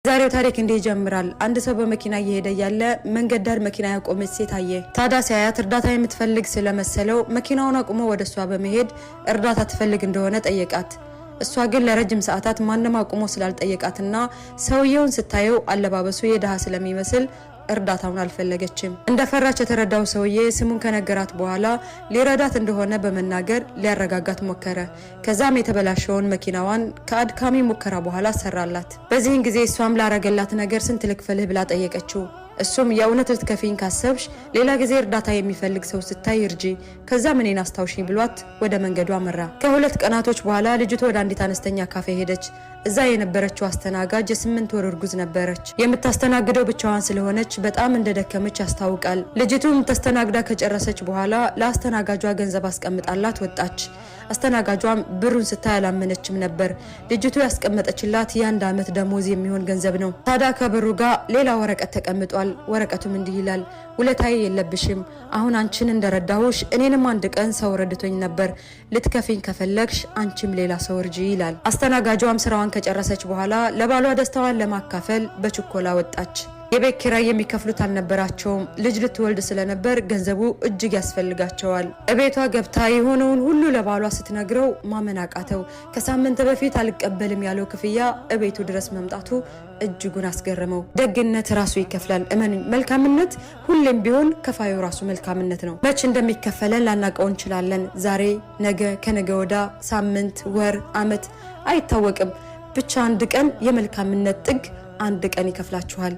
ዛሬው ታሪክ እንደ ይጀምራል አንድ ሰው በመኪና እየሄደ ያለ መንገድ ዳር መኪና ያቆመች ሴት አየ። ታዳ ሲያያት እርዳታ የምትፈልግ ስለመሰለው መኪናውን አቁሞ ወደሷ በመሄድ እርዳታ ትፈልግ እንደሆነ ጠየቃት። እሷ ግን ለረጅም ሰዓታት ማንንም አቁሞ ስላልጠየቃትና ሰውየውን ስታየው አለባበሱ የደሃ ስለሚመስል እርዳታውን አልፈለገችም። እንደፈራች የተረዳው ሰውዬ ስሙን ከነገራት በኋላ ሊረዳት እንደሆነ በመናገር ሊያረጋጋት ሞከረ። ከዛም የተበላሸውን መኪናዋን ከአድካሚ ሙከራ በኋላ ሰራላት። በዚህን ጊዜ እሷም ላረገላት ነገር ስንት ልክፈልህ ብላ ጠየቀችው። እሱም የእውነት ልትከፊኝ ካሰብሽ ሌላ ጊዜ እርዳታ የሚፈልግ ሰው ስታይ እርጂ፣ ከዛ ምንን አስታውሽኝ ብሏት ወደ መንገዱ አመራ። ከሁለት ቀናቶች በኋላ ልጅቱ ወደ አንዲት አነስተኛ ካፌ ሄደች። እዛ የነበረችው አስተናጋጅ የ8 ወር እርጉዝ ነበረች። የምታስተናግደው ብቻዋን ስለሆነች በጣም እንደደከመች ያስታውቃል። ልጅቱም ተስተናግዳ ከጨረሰች በኋላ ለአስተናጋጇ ገንዘብ አስቀምጣላት ወጣች። አስተናጋጇም ብሩን ስታይ አላመነችም ነበር። ልጅቱ ያስቀመጠችላት የ1 ዓመት ደሞዝ የሚሆን ገንዘብ ነው። ታዲያ ከብሩ ጋር ሌላ ወረቀት ተቀምጧል። ወረቀቱም እንዲህ ይላል፣ ውለታዬ የለብሽም፣ አሁን አንቺን እንደረዳሁሽ እኔንም አንድ ቀን ሰው ረድቶኝ ነበር፣ ልትከፊኝ ከፈለግሽ አንቺም ሌላ ሰው እርጂ ይላል። አስተናጋጇም ስራዋን ከጨረሰች በኋላ ለባሏ ደስታዋን ለማካፈል በችኮላ ወጣች። የቤት ኪራይ የሚከፍሉት አልነበራቸውም። ልጅ ልትወልድ ስለነበር ገንዘቡ እጅግ ያስፈልጋቸዋል። እቤቷ ገብታ የሆነውን ሁሉ ለባሏ ስትነግረው ማመን አቃተው። ከሳምንት በፊት አልቀበልም ያለው ክፍያ እቤቱ ድረስ መምጣቱ እጅጉን አስገረመው። ደግነት ራሱ ይከፍላል። እመኑኝ፣ መልካምነት ሁሌም ቢሆን ከፋዩ ራሱ መልካምነት ነው። መች እንደሚከፈለን ላናቀው እንችላለን። ዛሬ፣ ነገ፣ ከነገ ወዳ፣ ሳምንት፣ ወር፣ አመት አይታወቅም። ብቻ አንድ ቀን የመልካምነት ጥግ አንድ ቀን ይከፍላችኋል።